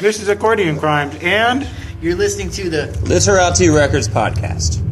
This is Accordion Crimes, and you're listening to the Literati Records podcast.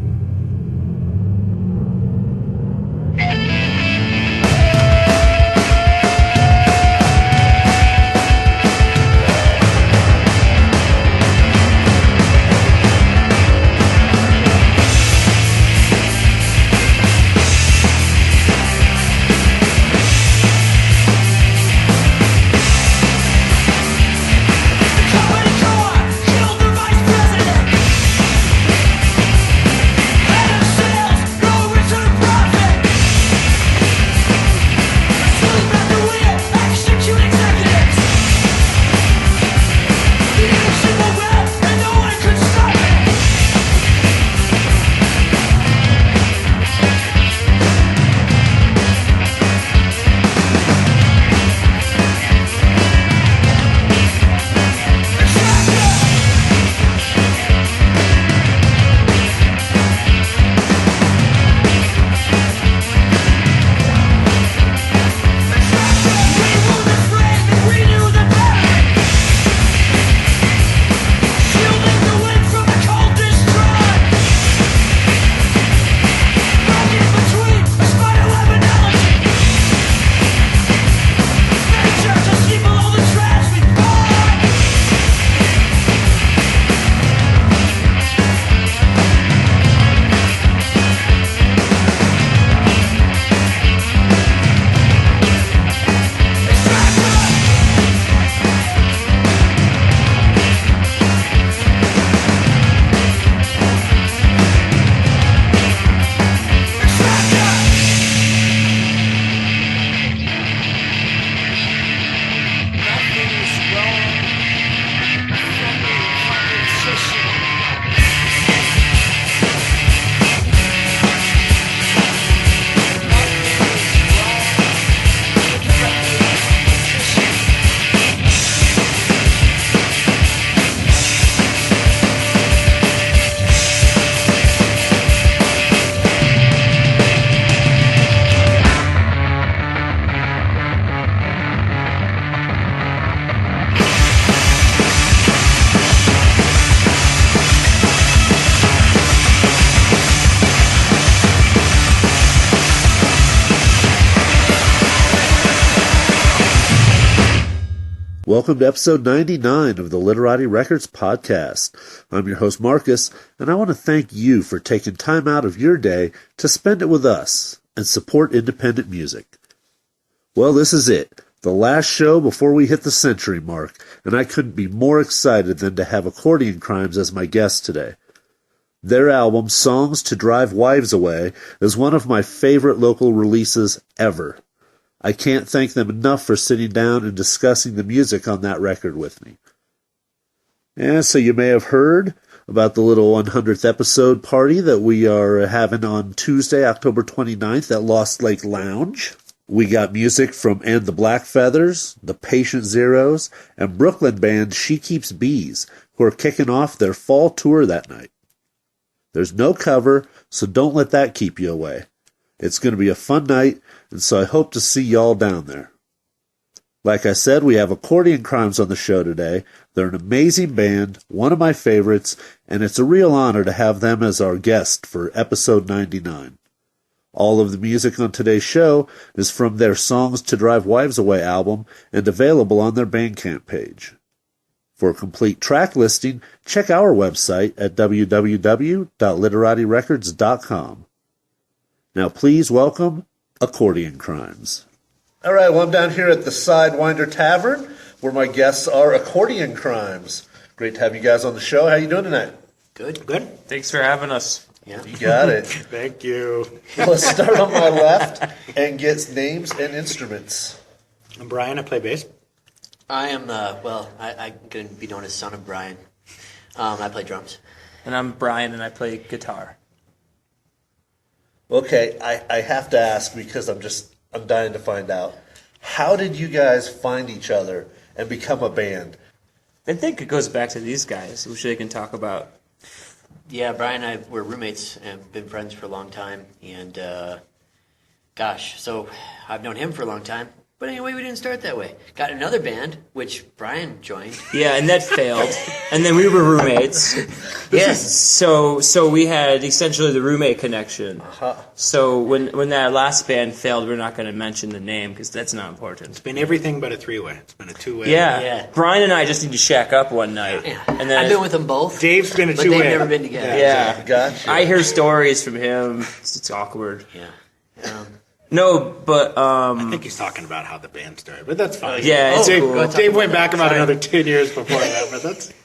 Welcome to episode 99 of the Literati Records podcast. I'm your host Marcus, and I want to thank you for taking time out of your day to spend it with us and support independent music. Well, this is it, the last show before we hit the century mark, and I couldn't be more excited than to have Accordion Crimes as my guest today. Their album, Songs to Drive Wives Away, is one of my favorite local releases ever. I can't thank them enough for sitting down and discussing the music on that record with me. And so you may have heard about the little 100th episode party that we are having on Tuesday, October 29th at Lost Lake Lounge. We got music from And the Black Feathers, the Patient Zeros, and Brooklyn band She Keeps Bees, who are kicking off their fall tour that night. There's no cover, so don't let that keep you away. It's going to be a fun night, and so I hope to see y'all down there. Like I said, we have Accordion Crimes on the show today. They're an amazing band, one of my favorites, and it's a real honor to have them as our guest for episode 99. All of the music on today's show is from their Songs to Drive Wives Away album and available on their Bandcamp page. For a complete track listing, check our website at www.literatirecords.com. Now please welcome Accordion Crimes. All right, well, I'm down here at the Sidewinder Tavern, where my guests are Accordion Crimes. Great to have you guys on the show. How you doing tonight? Good. Thanks for having us. Yeah. You got it. thank you. Let's start on my left and get names and instruments. I'm Bryan. I play bass. I am, I'm going to be known as son of Bryan. I play drums. And I'm Bryan, and I play guitar. Okay, I have to ask because I'm dying to find out. How did you guys find each other and become a band? I think it goes back to these guys, which they can talk about. Yeah, Bryan and I were roommates and been friends for a long time. And, so I've known him for a long time. But anyway, we didn't start that way. Got another band, which Bryan joined. Yeah, and that failed. And then we were roommates. Yes. So we had essentially the roommate connection. So when that last band failed, we're not going to mention the name because that's not important. It's been everything but a three-way. It's been a two-way. Yeah. Bryan and I just need to shack up one night. Yeah. And then I've been with them both. Dave's been a but two-way. they've never been together. Yeah. Gotcha. I hear stories from him. It's awkward. Yeah. No, but I think he's talking about how the band started, but that's fine. Yeah, it's Dave, cool. Dave went back about another 10 years before that, but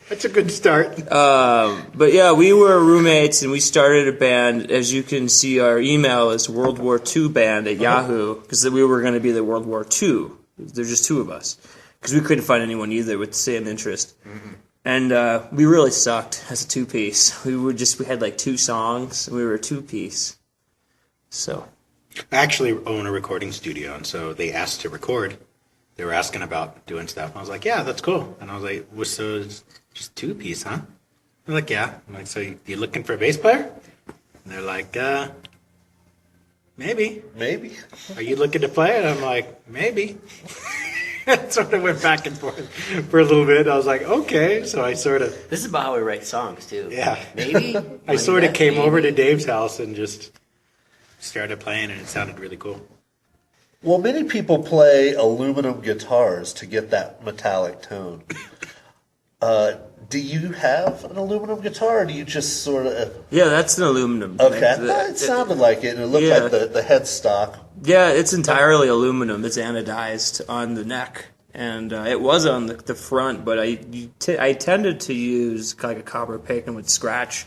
that's a good start. But yeah, we were roommates and we started a band. As you can see, our email is World War II band at Yahoo because we were going to be the World War II. There's just two of us because we couldn't find anyone either with the same interest. Mm-hmm. And we really sucked as a two-piece. We had like 2 songs and we were a two-piece. So. I actually own a recording studio, and so they asked to record. They were asking about doing stuff. I was like, yeah, that's cool. And I was like, well, so it's just 2-piece, huh? They're like, yeah. I'm like, so you looking for a bass player? And they're like, maybe. Maybe. Are you looking to play? And I'm like, maybe. Sort of went back and forth for a little bit. I was like, okay. So I sort of... This is about how we write songs, too. Yeah. Maybe? I sort of Maybe. came over to Dave's house and just started playing, and it sounded really cool. Well, many people play aluminum guitars to get that metallic tone. Do you have an aluminum guitar, or do you just sort of... Yeah, that's an aluminum. Okay, it sounded like it, and it looked like the headstock. Yeah, it's entirely aluminum. It's anodized on the neck, and it was on the front, but I tended to use like a copper pick and would scratch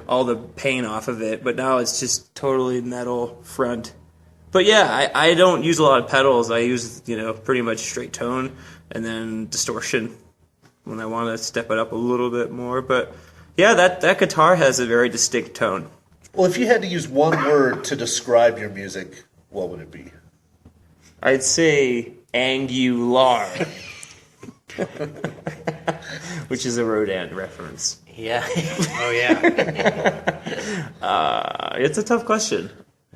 all the paint off of it, but now it's just totally metal front. But yeah, I don't use a lot of pedals. I use, pretty much straight tone and then distortion when I want to step it up a little bit more. But yeah, that guitar has a very distinct tone. Well, if you had to use one word to describe your music, what would it be? I'd say angular, which is a Rodan reference. Yeah. Oh, yeah. It's a tough question.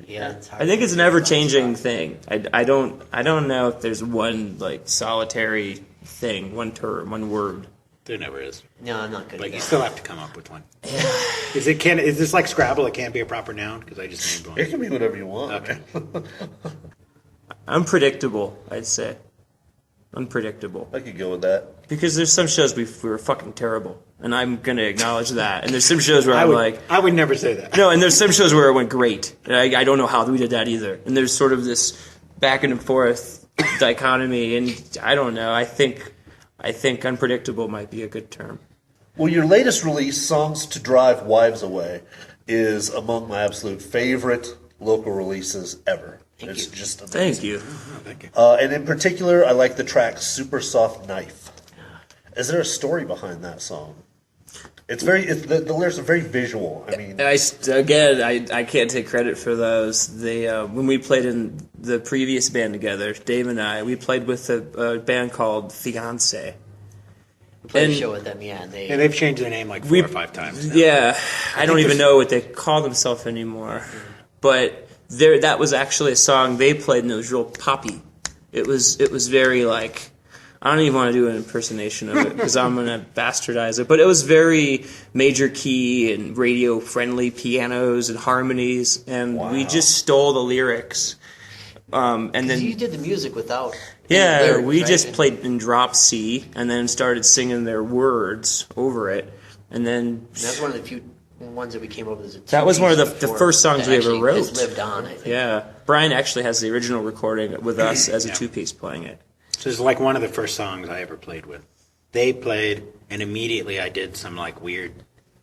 Yeah. I think it's an ever-changing thing. I don't know if there's one like solitary thing, one term, one word. There never is. No, I'm not good But at you that. still have to come up with one. Is this like Scrabble? It can't be a proper noun? Because I just named one. It can be whatever you want. Okay. Unpredictable, I'd say. Unpredictable. I could go with that. Because there's some shows we were fucking terrible, and I'm gonna acknowledge that. And there's some shows where I I'm would never say that. no, and there's some shows where it went great, and I don't know how we did that either. And there's sort of this back and forth dichotomy, and I don't know. I think unpredictable might be a good term. Well, your latest release, Songs to Drive Wives Away, is among my absolute favorite local releases ever. It's just amazing. Thank you. Oh, thank you. And in particular, I like the track Super Soft Knife. Is there a story behind that song? The lyrics are very visual. I mean, I can't take credit for those. They when we played in the previous band together, Dave and I, we played with a band called Fiance. We played and- a show with them, yeah. And And they've changed their name like 4 or 5 times now. Yeah, I don't even know what they call themselves anymore. But that was actually a song they played, and it was real poppy. It was very like, I don't even want to do an impersonation of it because I'm going to bastardize it. But it was very major key and radio friendly pianos and harmonies, and we just stole the lyrics. And then you did the music without... yeah, lyrics, we right? just played in drop C and then started singing their words over it, and then. And that's one of the few ones that we came up with as a That was one of the before first songs that we ever actually wrote. has lived on, I think. Yeah, Bryan actually has the original recording with us as a two-piece playing it. So it's like one of the first songs I ever played with. They played, and immediately I did some like weird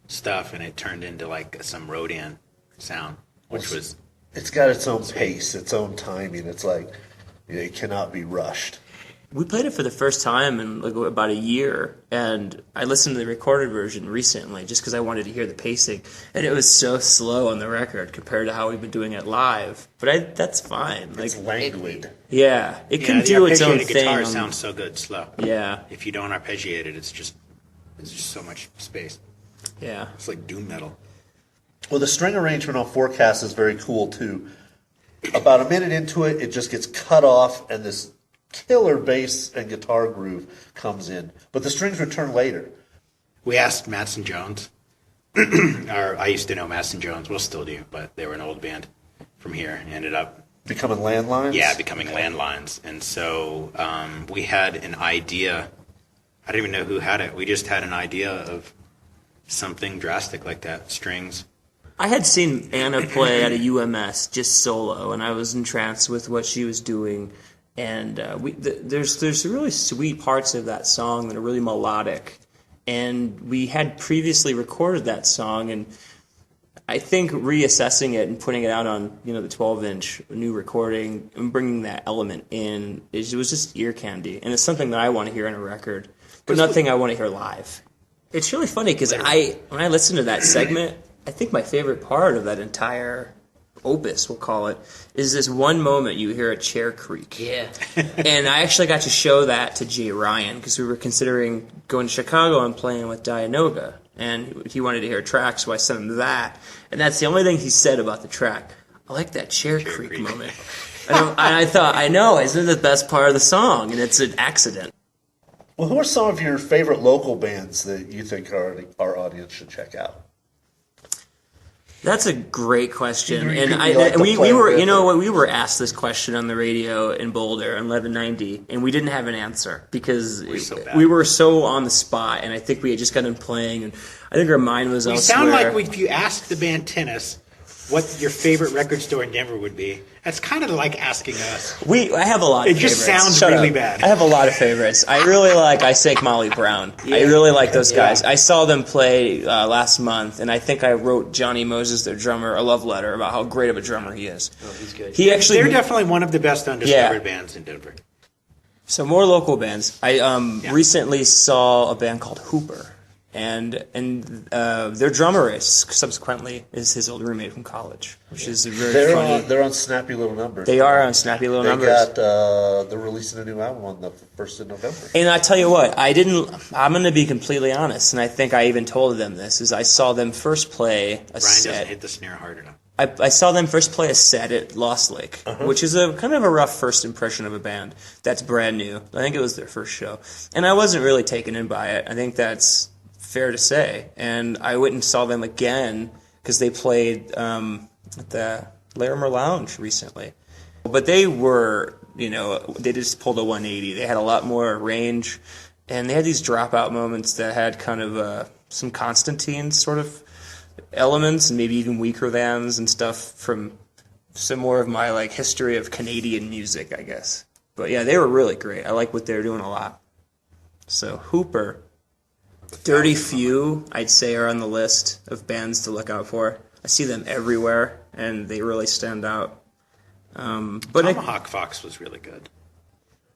stuff, and it turned into like some Rodan sound, which was... it's got its own pace, its own timing. It's like, it cannot be rushed. We played it for the first time in like about a year, and I listened to the recorded version recently just because I wanted to hear the pacing, and it was so slow on the record compared to how we've been doing it live. But that's fine. Like, It's languid. yeah, it can the do its own arpeggiated thing. guitar sounds so good slow. Yeah, If you don't arpeggiate it, it's just so much space. yeah. It's like doom metal. Well, the string arrangement on Forecast is very cool, too. About a minute into it, it just gets cut off, and this killer bass and guitar groove comes in, but the strings return later. We asked Madsen Jones, or I used to know Madsen Jones, well, still do, but they were an old band from here. Ended up Becoming landlines? Yeah, becoming landlines. And so we had an idea. I don't even know who had it. We just had an idea of something drastic like that, strings. I had seen Anna play at a UMS just solo, and I was entranced with what she was doing. And there's really sweet parts of that song that are really melodic. And we had previously recorded that song, and I think reassessing it and putting it out on the 12-inch new recording and bringing that element in, it was just ear candy. And it's something that I want to hear on a record, but nothing I want to hear live. It's really funny because when I listen to that segment, I think my favorite part of that entire opus, we'll call it, is this one moment you hear a chair creak. Yeah. And I actually got to show that to Jay Ryan because we were considering going to Chicago and playing with Dianoga. And he wanted to hear a track, so I sent him that. And that's the only thing he said about the track. I like that chair creak moment. And I thought, I know, isn't it the best part of the song? And it's an accident. Well, who are some of your favorite local bands that you think our audience should check out? That's a great question, We were asked this question on the radio in Boulder on 1190, and we didn't have an answer because we were so on the spot, and I think we had just gotten playing, and I think our mind was elsewhere. You sound like if you asked the band Tennis what your favorite record store in Denver would be, that's kind of like asking us. I have a lot of favorites. It just sounds really bad. I have a lot of favorites. I really like I Sank Molly Brown. Yeah. I really like those guys. I saw them play last month, and I think I wrote Johnny Moses, their drummer, a love letter about how great of a drummer he is. Oh, he's good. They're definitely one of the best undiscovered bands in Denver. So more local bands. I recently saw a band called Hooper. And their drummer is his old roommate from college, which is very funny. They're on Snappy Little Numbers. They are on Snappy Little Numbers. They're releasing a new album on the 1st of November. And I tell you what, I'm going to be completely honest, and I think I even told them this, is I saw them first play a set. Bryan doesn't hit the snare hard enough. I saw them first play a set at Lost Lake, which is a kind of a rough first impression of a band that's brand new. I think it was their first show. And I wasn't really taken in by it. I think that's fair to say. And I went and saw them again because they played at the Larimer Lounge recently. But they were, they just pulled a 180. They had a lot more range, and they had these dropout moments that had kind of some Constantine sort of elements, and maybe even weaker thans and stuff from some more of my history of Canadian music, I guess. But yeah, they were really great. I like what they're doing a lot. So Hooper. Dirty Few, I'd say, are on the list of bands to look out for. I see them everywhere, and they really stand out. But Tomahawk Fox was really good.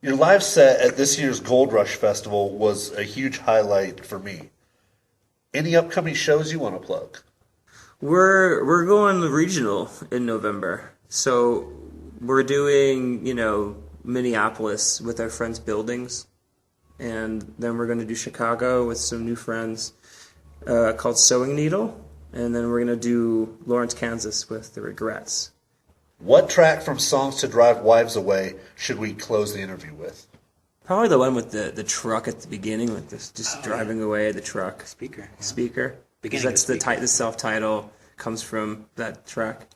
Your live set at this year's Gold Rush Festival was a huge highlight for me. Any upcoming shows you want to plug? We're going regional in November, so we're doing Minneapolis with our friends Buildings. And then we're going to do Chicago with some new friends called Sewing Needle. And then we're going to do Lawrence, Kansas with The Regrets. What track from Songs to Drive Wives Away should we close the interview with? Probably the one with the truck at the beginning, with this just driving away the truck. Speaker. Because that's the self-title comes from that track.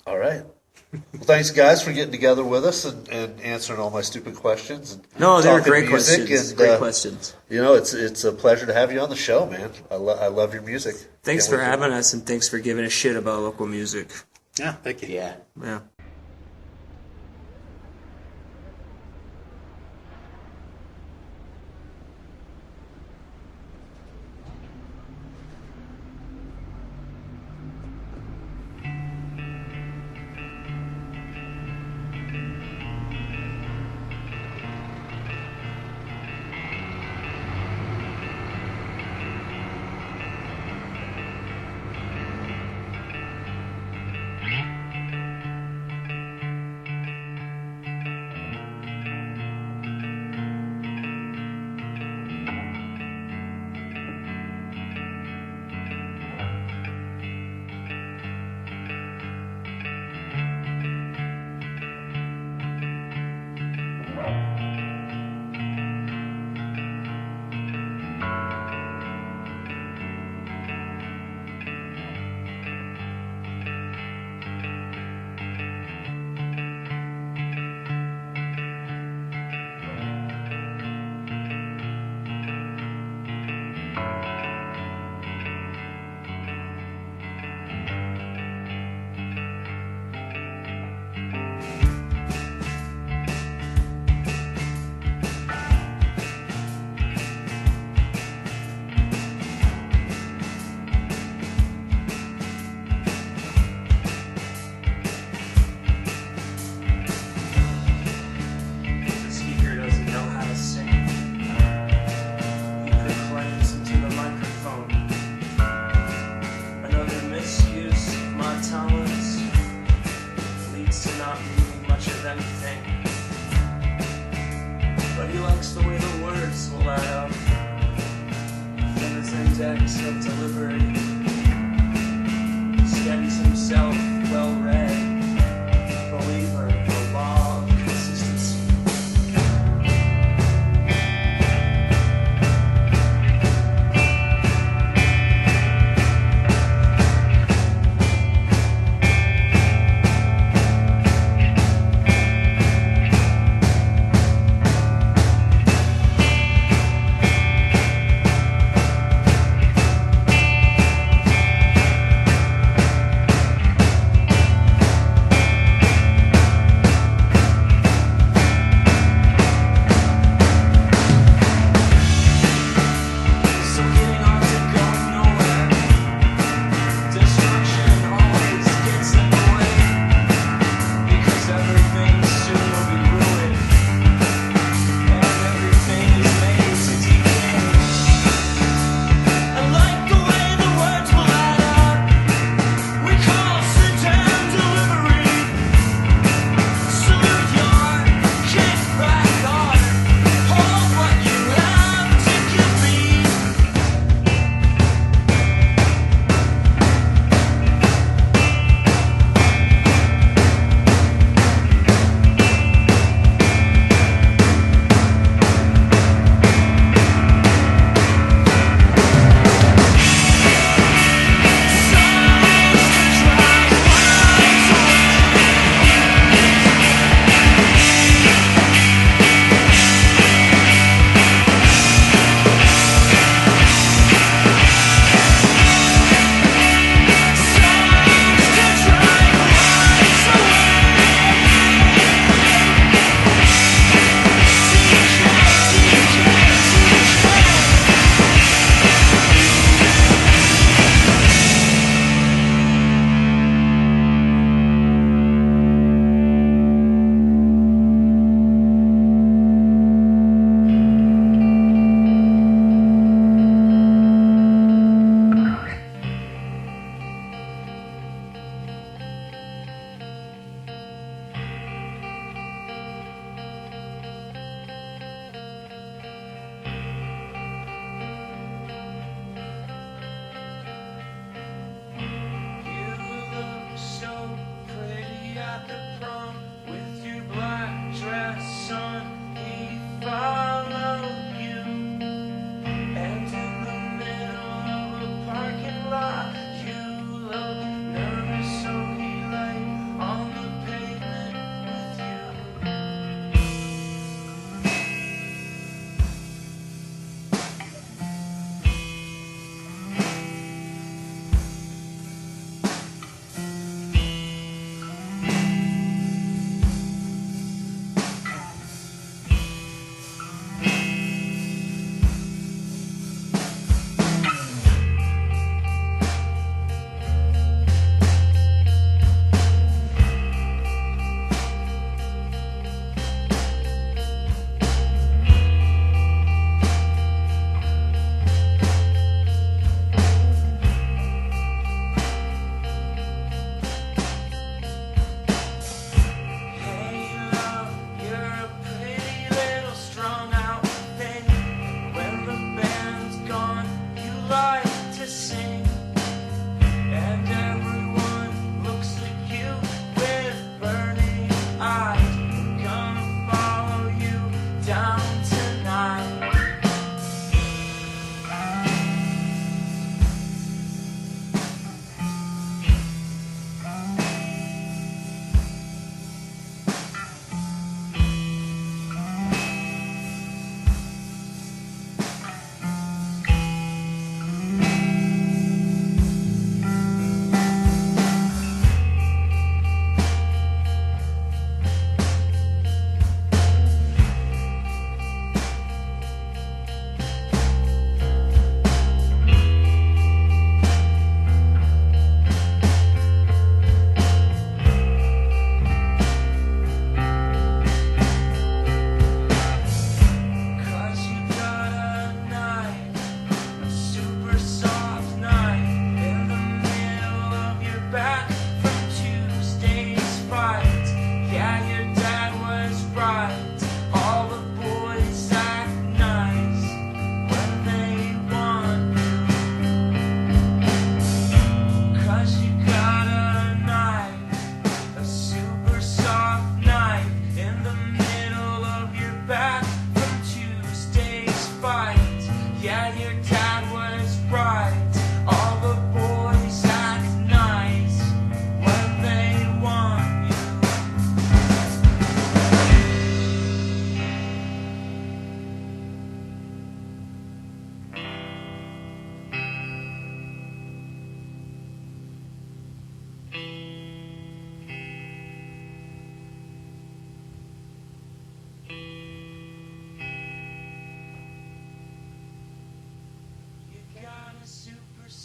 All right. Well, thanks, guys, for getting together with us and answering all my stupid questions. No, they were great questions. Great questions. It's a pleasure to have you on the show, man. I love your music. Thanks for having us, and thanks for giving a shit about local music. Yeah, thank you. Yeah. architect of delivery, studies himself, well-read, believer in the law of consistency.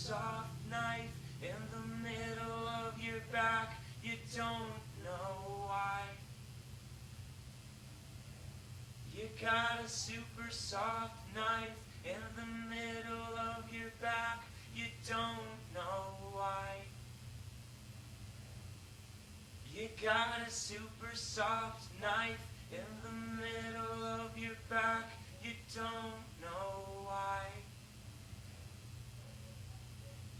soft knife in the middle of your back. You don't know why. You got a super soft knife in the middle of your back. You don't know why. You got a super soft knife in the middle of your back. You don't know why.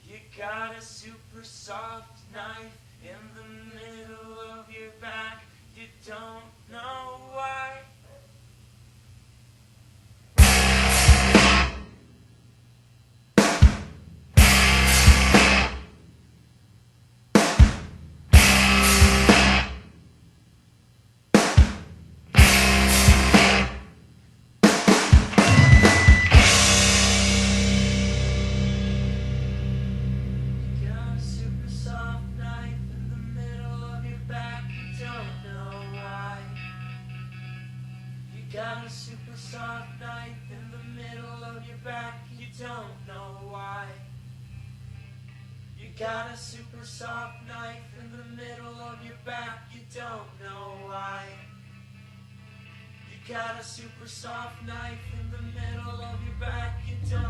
You got a super soft knife in the middle of your back. You don't know why. Got a super soft knife in the middle of your back, you don't know why. You got a super soft knife in the middle of your back, you don't know why. You got a super soft knife in the middle of your back, you don't